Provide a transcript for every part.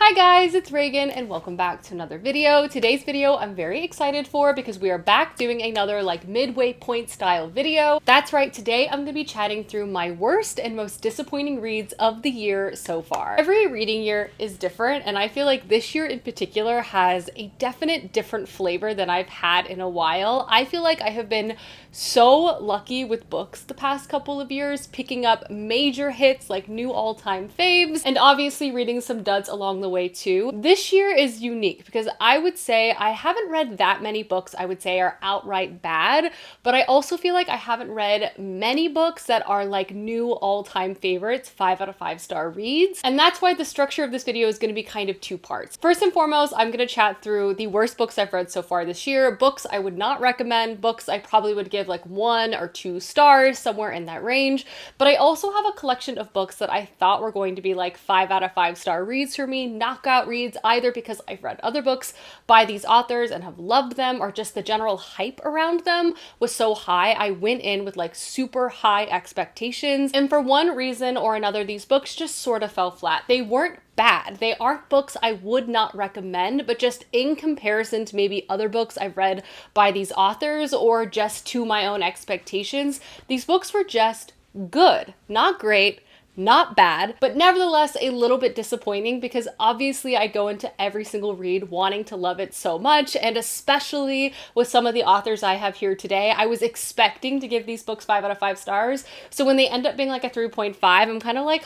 Hi guys, it's Reagan and welcome back to another video. Today's video I'm very excited for because we are back doing another midway point style video. That's right, today I'm going to be chatting through my worst and most disappointing reads of the year so far. Every reading year is different and I feel like this year in particular has a definite different flavor than I've had in a while. I feel like I have been so lucky with books the past couple of years, picking up major hits like new all-time faves and obviously reading some duds along the way too. This year is unique because I would say I haven't read that many books I would say are outright bad, but I also feel like I haven't read many books that are like new all-time favorites, 5 out of 5 star reads. And that's why the structure of this video is going to be kind of two parts. First and foremost, I'm going to chat through the worst books I've read so far this year, books I would not recommend, books I probably would give like 1 or 2 stars, somewhere in that range. But I also have a collection of books that I thought were going to be like 5 out of 5 star reads for me, knockout reads, either because I've read other books by these authors and have loved them, or just the general hype around them was so high. I went in with like super high expectations, and for one reason or another, these books just sort of fell flat. They weren't bad. They aren't books I would not recommend, but just in comparison to maybe other books I've read by these authors or just to my own expectations, these books were just good, not great, not bad, but nevertheless a little bit disappointing because obviously I go into every single read wanting to love it so much, and especially with some of the authors I have here today, I was expecting to give these books 5 out of 5 stars. So when they end up being like a 3.5, I'm kind of like,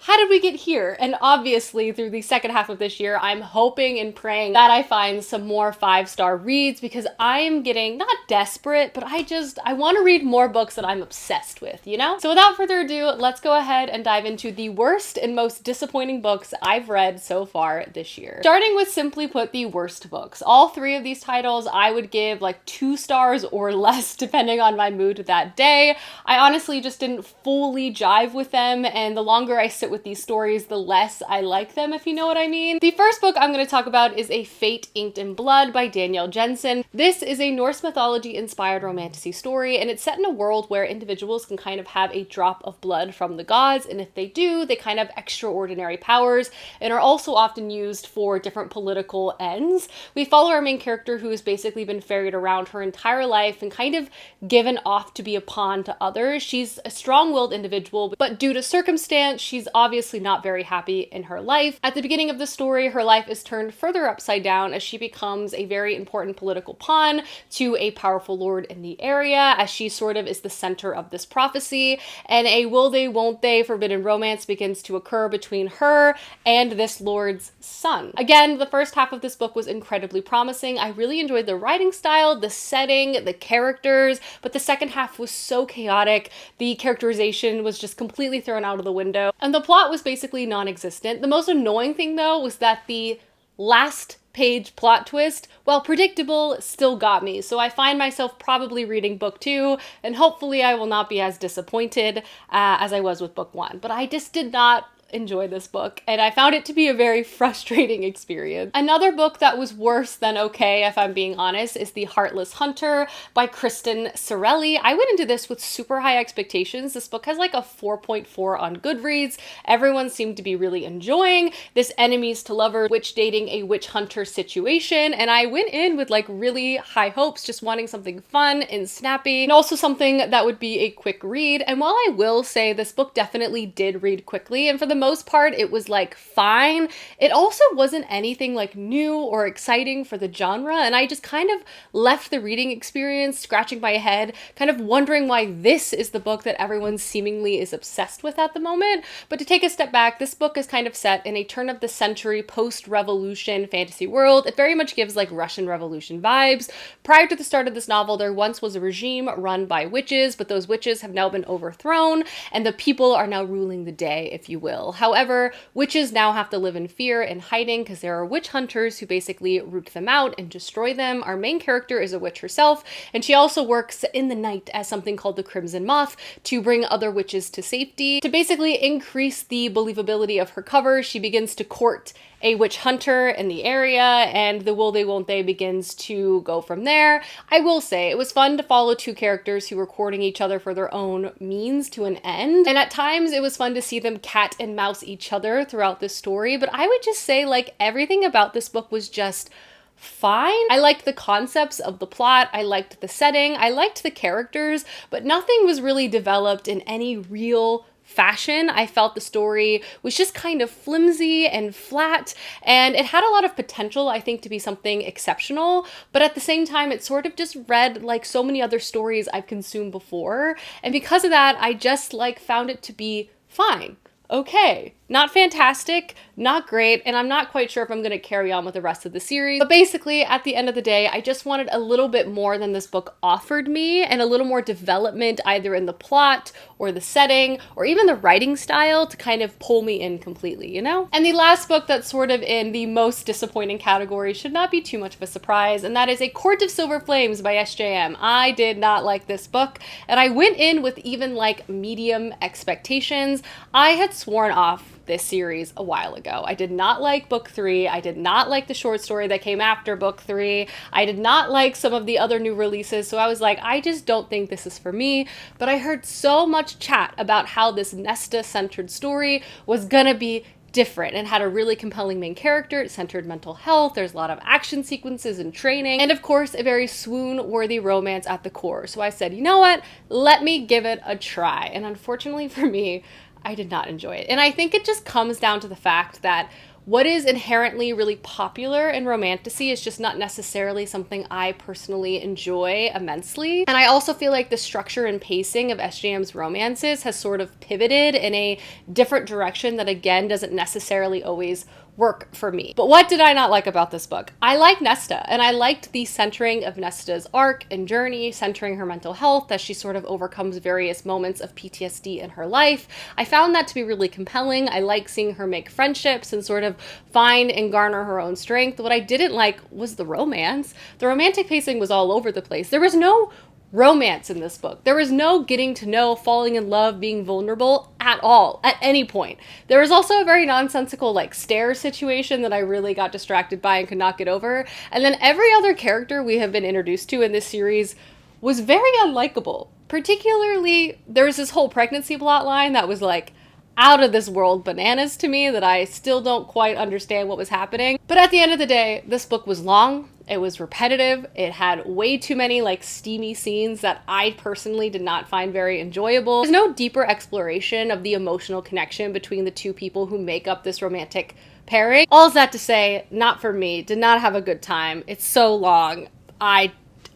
how did we get here? And obviously through the second half of this year, I'm hoping and praying that I find some more 5-star reads because I am getting not desperate, but I want to read more books that I'm obsessed with, you know? So without further ado, let's go ahead and dive into the worst and most disappointing books I've read so far this year. Starting with simply put, the worst books. All 3 of these titles I would give like 2 stars or less depending on my mood that day. I honestly just didn't fully jive with them, and the longer I sit with these stories, the less I like them, if you know what I mean. The first book I'm going to talk about is A Fate Inked in Blood by Danielle Jensen. This is a Norse mythology inspired romantasy story, and it's set in a world where individuals can kind of have a drop of blood from the gods, and if they do, they kind of have extraordinary powers and are also often used for different political ends. We follow our main character who has basically been ferried around her entire life and kind of given off to be a pawn to others. She's a strong-willed individual, but due to circumstance, she's obviously not very happy in her life. At the beginning of the story, her life is turned further upside down as she becomes a very important political pawn to a powerful lord in the area, as she sort of is the center of this prophecy, and a will they won't they forbidden romance begins to occur between her and this lord's son. Again, the first half of this book was incredibly promising. I really enjoyed the writing style, the setting, the characters, but the second half was so chaotic. The characterization was just completely thrown out of the window, and the plot was basically non-existent. The most annoying thing though was that the last page plot twist, while predictable, still got me. So I find myself probably reading book 2, and hopefully I will not be as disappointed as I was with book 1. But I just did not enjoy this book, and I found it to be a very frustrating experience. Another book that was worse than okay, if I'm being honest, is The Heartless Hunter by Kristen Sorelli. I went into this with super high expectations. This book has like a 4.4 on Goodreads. Everyone seemed to be really enjoying this enemies to lovers witch dating a witch hunter situation, and I went in with like really high hopes, just wanting something fun and snappy, and also something that would be a quick read. And while I will say this book definitely did read quickly, and for the most part it was like fine, it also wasn't anything like new or exciting for the genre, and I just kind of left the reading experience scratching my head, kind of wondering why this is the book that everyone seemingly is obsessed with at the moment. But to take a step back, this book is kind of set in a turn of the century post-revolution fantasy world. It very much gives like Russian Revolution vibes. Prior to the start of this novel, there once was a regime run by witches, but those witches have now been overthrown and the people are now ruling the day, if you will. However, witches now have to live in fear and hiding because there are witch hunters who basically root them out and destroy them. Our main character is a witch herself, and she also works in the night as something called the Crimson Moth to bring other witches to safety. To basically increase the believability of her cover, she begins to court a witch hunter in the area, and the will they won't they begins to go from there. I will say it was fun to follow two characters who were courting each other for their own means to an end, and at times it was fun to see them cat and mouse each other throughout this story. But I would just say, like, everything about this book was just fine. I liked the concepts of the plot, I liked the setting, I liked the characters, but nothing was really developed in any real fashion. I felt the story was just kind of flimsy and flat, and it had a lot of potential, I think, to be something exceptional, but at the same time it sort of just read like so many other stories I've consumed before, and because of that I just like found it to be fine. Okay, not fantastic, not great, and I'm not quite sure if I'm going to carry on with the rest of the series. But basically, at the end of the day, I just wanted a little bit more than this book offered me, and a little more development either in the plot or the setting or even the writing style to kind of pull me in completely, you know? And the last book that's sort of in the most disappointing category should not be too much of a surprise, and that is A Court of Silver Flames by SJM. I did not like this book, and I went in with even like medium expectations. I had sworn off this series a while ago. I did not like book 3. I did not like the short story that came after book 3. I did not like some of the other new releases. So I was like, I just don't think this is for me. But I heard so much chat about how this Nesta-centered story was gonna be different and had a really compelling main character. It centered mental health. There's a lot of action sequences and training, and of course a very swoon-worthy romance at the core. So I said, you know what, let me give it a try. And unfortunately for me, I did not enjoy it. And I think it just comes down to the fact that what is inherently really popular in romantasy is just not necessarily something I personally enjoy immensely. And I also feel like the structure and pacing of SJM's romances has sort of pivoted in a different direction that, again, doesn't necessarily always work for me. But what did I not like about this book? I like Nesta, and I liked the centering of Nesta's arc and journey, centering her mental health as she sort of overcomes various moments of PTSD in her life. I found that to be really compelling. I like seeing her make friendships and sort of find and garner her own strength. What I didn't like was the romance. The romantic pacing was all over the place. There was no romance in this book. There was no getting to know, falling in love, being vulnerable at all, at any point. There was also a very nonsensical like stare situation that I really got distracted by and could not get over. And then every other character we have been introduced to in this series was very unlikable. Particularly, there was this whole pregnancy plot line that was like out of this world bananas to me that I still don't quite understand what was happening. But at the end of the day, this book was long. It was repetitive. It had way too many like steamy scenes that I personally did not find very enjoyable. There's no deeper exploration of the emotional connection between the two people who make up this romantic pairing. All that to say, not for me. Did not have a good time. It's so long.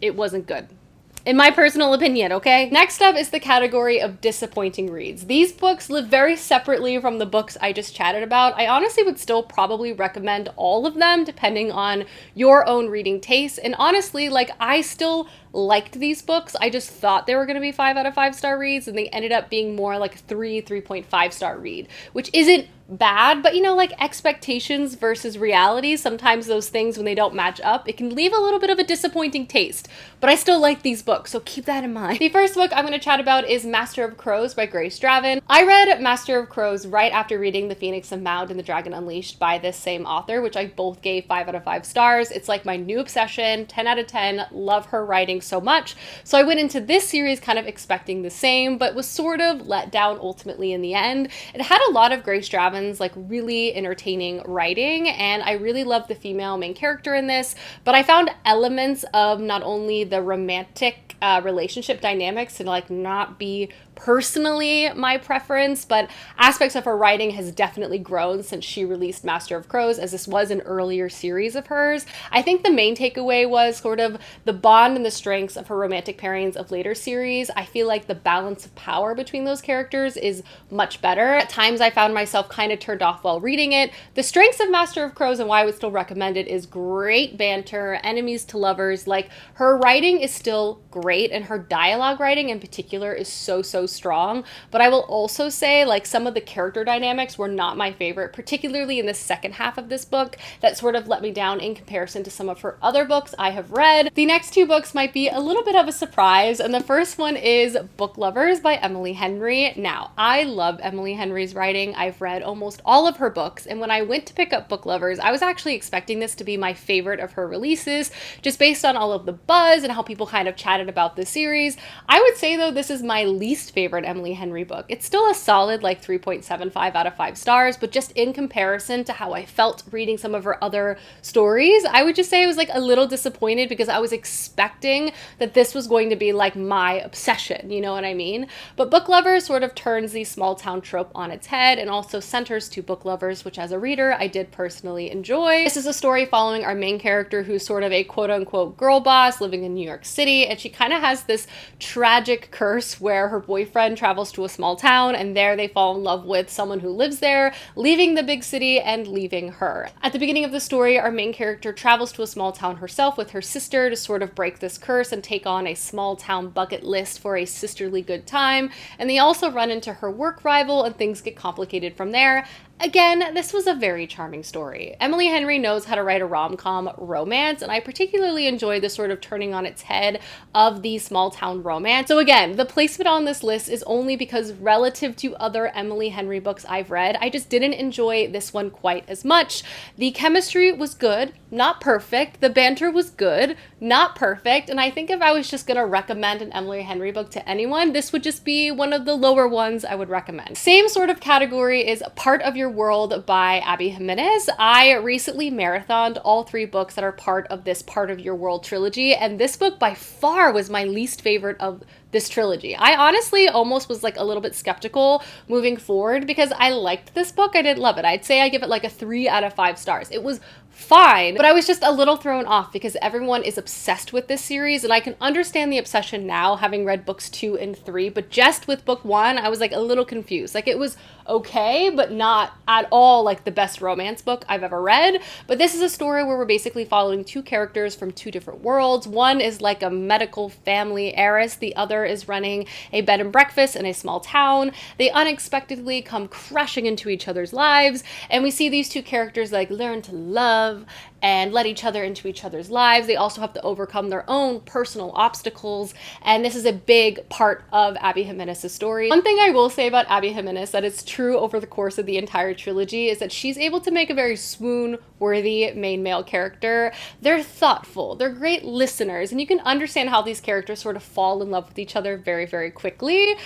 It wasn't good, in my personal opinion, okay? Next up is the category of disappointing reads. These books live very separately from the books I just chatted about. I honestly would still probably recommend all of them depending on your own reading taste. And honestly, like, I still liked these books. I just thought they were gonna be 5 out of 5 star reads, and they ended up being more like a 3.5 star read, which isn't bad, but you know, like expectations versus reality, sometimes those things, when they don't match up, it can leave a little bit of a disappointing taste, but I still like these books, so keep that in mind. The first book I'm going to chat about is Master of Crows by Grace Draven. I read Master of Crows right after reading The Phoenix Unbound and The Dragon Unleashed by this same author, which I both gave 5 out of 5 stars. It's like my new obsession, 10 out of 10, love her writing so much. So I went into this series kind of expecting the same, but was sort of let down ultimately in the end. It had a lot of Grace Draven's like really entertaining writing, and I really loved the female main character in this, but I found elements of not only the romantic relationship dynamics to like not be personally my preference, but aspects of her writing has definitely grown since she released Master of Crows, as this was an earlier series of hers. I think the main takeaway was sort of the bond and the strengths of her romantic pairings of later series. I feel like the balance of power between those characters is much better. At times I found myself kind of turned off while reading it. The strengths of Master of Crows and why I would still recommend it is great banter, enemies to lovers. Like, her writing is still great, and her dialogue writing in particular is so so strong. But I will also say, like, some of the character dynamics were not my favorite, particularly in the second half of this book, that sort of let me down in comparison to some of her other books I have read. The next two books might be a little bit of a surprise, and the first one is Book Lovers by Emily Henry. Now, I love Emily Henry's writing. I've read almost all of her books, and when I went to pick up Book Lovers, I was actually expecting this to be my favorite of her releases, just based on all of the buzz and how people kind of chatted about the series. I would say, though, this is my least favorite Emily Henry book. It's still a solid, like, 3.75 out of 5 stars, but just in comparison to how I felt reading some of her other stories, I would just say I was, like, a little disappointed because I was expecting that this was going to be, like, my obsession, you know what I mean? But Book Lovers sort of turns the small town trope on its head and also centers to book lovers, which as a reader, I did personally enjoy. This is a story following our main character, who's sort of a quote-unquote girl boss living in New York City, and she kind of has this tragic curse where her boyfriend travels to a small town, and there they fall in love with someone who lives there, leaving the big city and leaving her. At the beginning of the story, our main character travels to a small town herself with her sister to sort of break this curse and take on a small town bucket list for a sisterly good time, and they also run into her work rival and things get complicated from there. Again, this was a very charming story. Emily Henry knows how to write a rom-com romance, and I particularly enjoy the sort of turning on its head of the small town romance. So again, the placement on this list is only because relative to other Emily Henry books I've read, I just didn't enjoy this one quite as much. The chemistry was good, not perfect. The banter was good, not perfect. And I think if I was just gonna recommend an Emily Henry book to anyone, this would just be one of the lower ones I would recommend. Same sort of category is Part of Your World by Abby Jimenez. I recently marathoned all 3 books that are part of this Part of Your World trilogy, and this book by far was my least favorite of this trilogy. I honestly almost was like a little bit skeptical moving forward because I liked this book. I didn't love it. I'd say I give it like a 3 out of 5 stars. It was fine, but I was just a little thrown off because everyone is obsessed with this series, and I can understand the obsession now, having read books 2 and 3, but just with book 1, I was like a little confused. Like, it was okay, but not at all like the best romance book I've ever read. But this is a story where we're basically following 2 characters from 2 different worlds. One is like a medical family heiress, the other is running a bed and breakfast in a small town. They unexpectedly come crashing into each other's lives, and we see these 2 characters like learn to love and let each other into each other's lives. They also have to overcome their own personal obstacles, and this is a big part of Abby Jimenez's story. One thing I will say about Abby Jimenez that is true over the course of the entire trilogy is that she's able to make a very swoon-worthy main male character. They're thoughtful, they're great listeners, and you can understand how these characters sort of fall in love with each other very, very quickly.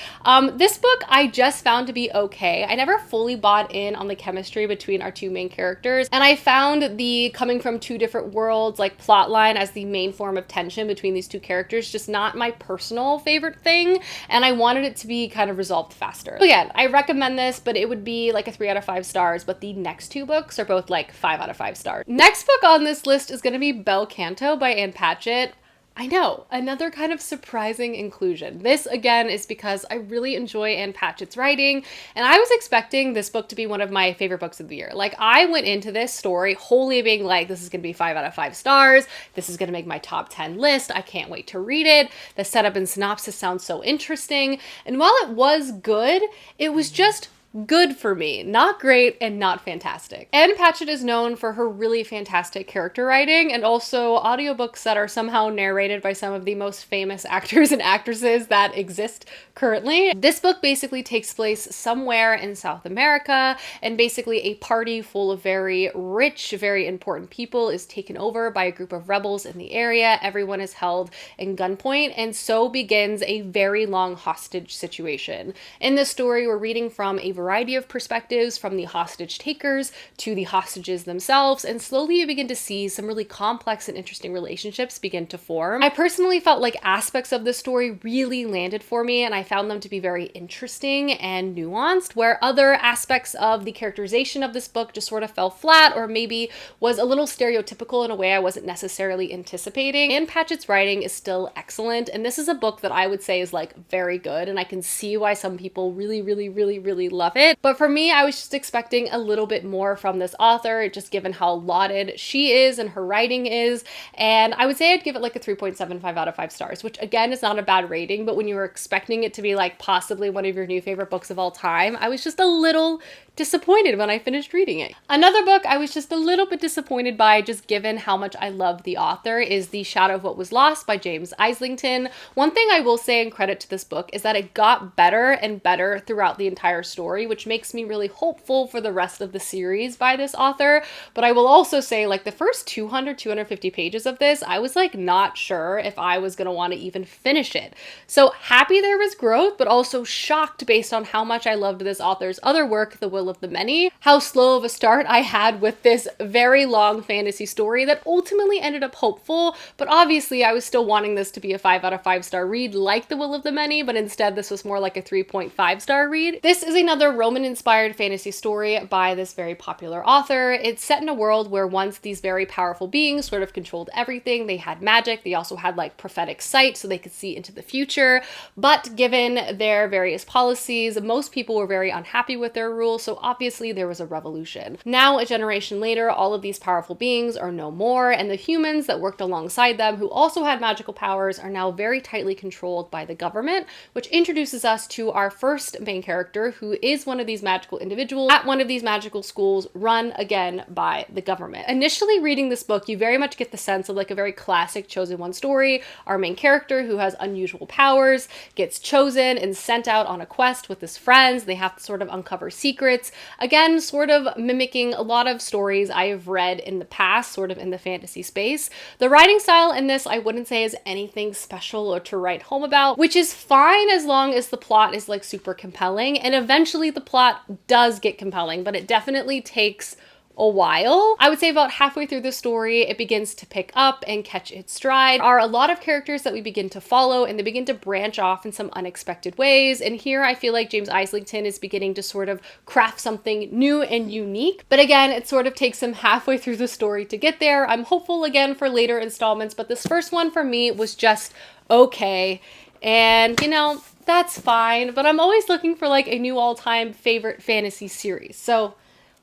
This book I just found to be okay. I never fully bought in on the chemistry between our 2 main characters, and I found the coming from 2 different worlds like plotline as the main form of tension between these 2 characters just not my personal favorite thing, and I wanted it to be kind of resolved faster. So again, I recommend this, but it would be like a 3 out of 5 stars, but the next 2 books are both like 5 out of 5 stars. Next book on this list is going to be Bel Canto by Ann Patchett. I know, another kind of surprising inclusion. This, again, is because I really enjoy Ann Patchett's writing, and I was expecting this book to be one of my favorite books of the year. Like, I went into this story wholly being like, this is going to be 5 out of 5 stars. This is going to make my top 10 list. I can't wait to read it. The setup and synopsis sounds so interesting. And while it was good, it was just good for me, not great and not fantastic. Ann Patchett is known for her really fantastic character writing and also audiobooks that are somehow narrated by some of the most famous actors and actresses that exist currently. This book basically takes place somewhere in South America, and basically a party full of very rich, very important people is taken over by a group of rebels in the area. Everyone is held in gunpoint, and so begins a very long hostage situation. In this story, we're reading from a variety of perspectives, from the hostage takers to the hostages themselves, and slowly you begin to see some really complex and interesting relationships begin to form. I personally felt like aspects of this story really landed for me, and I found them to be very interesting and nuanced, where other aspects of the characterization of this book just sort of fell flat or maybe was a little stereotypical in a way I wasn't necessarily anticipating. Ann Patchett's writing is still excellent, and this is a book that I would say is like very good, and I can see why some people really love love it. But for me, I was just expecting a little bit more from this author, just given how lauded she is and her writing is. And I would say I'd give it like a 3.75 out of 5 stars, which again is not a bad rating, but when you were expecting it to be like possibly one of your new favorite books of all time, I was just a little disappointed when I finished reading it. Another book I was just a little bit disappointed by, just given how much I love the author, is The Shadow of What Was Lost by James Islington. One thing I will say in credit to this book is that it got better and better throughout the entire story, which makes me really hopeful for the rest of the series by this author. But I will also say, like, the first 250 pages of this, I was like not sure if I was gonna want to even finish it. So happy there was growth, but also shocked based on how much I loved this author's other work, The Will of the Many, how slow of a start I had with this very long fantasy story that ultimately ended up hopeful. But obviously I was still wanting this to be a 5 out of 5 star read like The Will of the Many, but instead this was more like a 3.5 star read. This is another Roman inspired fantasy story by this very popular author. It's set in a world where once these very powerful beings sort of controlled everything. They had magic, they also had like prophetic sight so they could see into the future, but given their various policies, most people were very unhappy with their rule, so obviously there was a revolution. Now, a generation later, all of these powerful beings are no more, and the humans that worked alongside them, who also had magical powers, are now very tightly controlled by the government, which introduces us to our first main character, who is one of these magical individuals at one of these magical schools run again by the government. Initially reading this book, you very much get the sense of like a very classic Chosen One story. Our main character, who has unusual powers, gets chosen and sent out on a quest with his friends. They have to sort of uncover secrets. Again, sort of mimicking a lot of stories I have read in the past, sort of in the fantasy space. The writing style in this, I wouldn't say is anything special or to write home about, which is fine as long as the plot is like super compelling. And eventually the plot does get compelling, but it definitely takes a while. I would say about halfway through the story, it begins to pick up and catch its stride. There are a lot of characters that we begin to follow, and they begin to branch off in some unexpected ways. And here I feel like James Islington is beginning to sort of craft something new and unique. But again, it sort of takes him halfway through the story to get there. I'm hopeful again for later installments, but this first one for me was just okay. And you know, that's fine, but I'm always looking for like a new all-time favorite fantasy series. So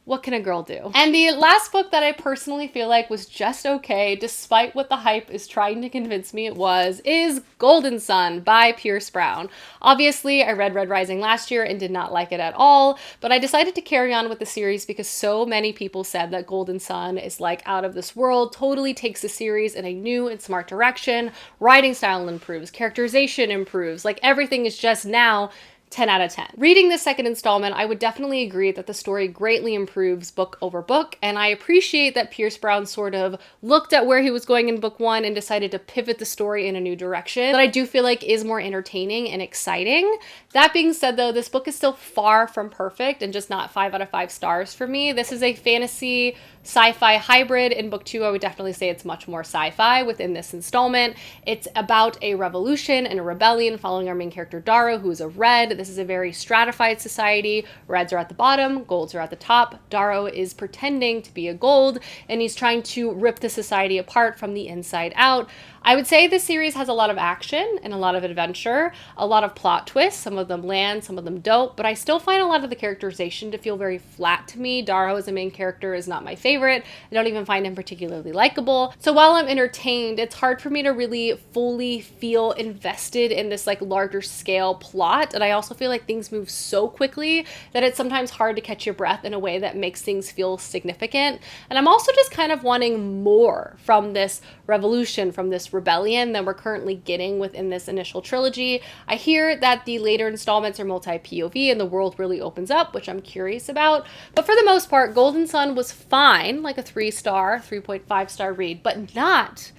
what can a girl do? And the last book that I personally feel like was just okay, despite what the hype is trying to convince me it was, is Golden Sun by Pierce Brown. Obviously, I read Red Rising last year and did not like it at all, but I decided to carry on with the series because so many people said that Golden Sun is like out of this world, totally takes the series in a new and smart direction. Writing style improves, characterization improves, like everything is just now 10 out of 10. Reading the second installment, I would definitely agree that the story greatly improves book over book, and I appreciate that Pierce Brown sort of looked at where he was going in book one and decided to pivot the story in a new direction that I do feel like is more entertaining and exciting. That being said though, this book is still far from perfect and just not 5 out of 5 stars for me. This is a fantasy sci-fi hybrid. In book two, I would definitely say it's much more sci-fi within this installment. It's about a revolution and a rebellion following our main character Darrow, who is a red. This is a very stratified society. Reds are at the bottom, golds are at the top. Darrow is pretending to be a gold, and he's trying to rip the society apart from the inside out. I would say this series has a lot of action and a lot of adventure, a lot of plot twists. Some of them land, some of them don't, but I still find a lot of the characterization to feel very flat to me. Darrow as a main character is not my favorite. I don't even find him particularly likable. So while I'm entertained, it's hard for me to really fully feel invested in this like larger scale plot. And I also feel like things move so quickly that it's sometimes hard to catch your breath in a way that makes things feel significant. And I'm also just kind of wanting more from this revolution, from this rebellion than we're currently getting within this initial trilogy. I hear that the later installments are multi-POV and the world really opens up, which I'm curious about. But for the most part, Golden Sun was fine, like a 3-star, 3.5 star read, but not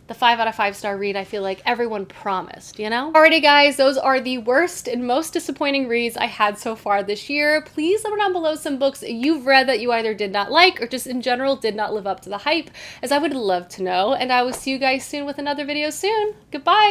the 5 out of 5 star read I feel like everyone promised, you know? Alrighty guys, those are the worst and most disappointing reads I had so far this year. Please let me know down below some books you've read that you either did not like or just in general did not live up to the hype, as I would love to know. And I will see you guys soon with another video soon. Goodbye!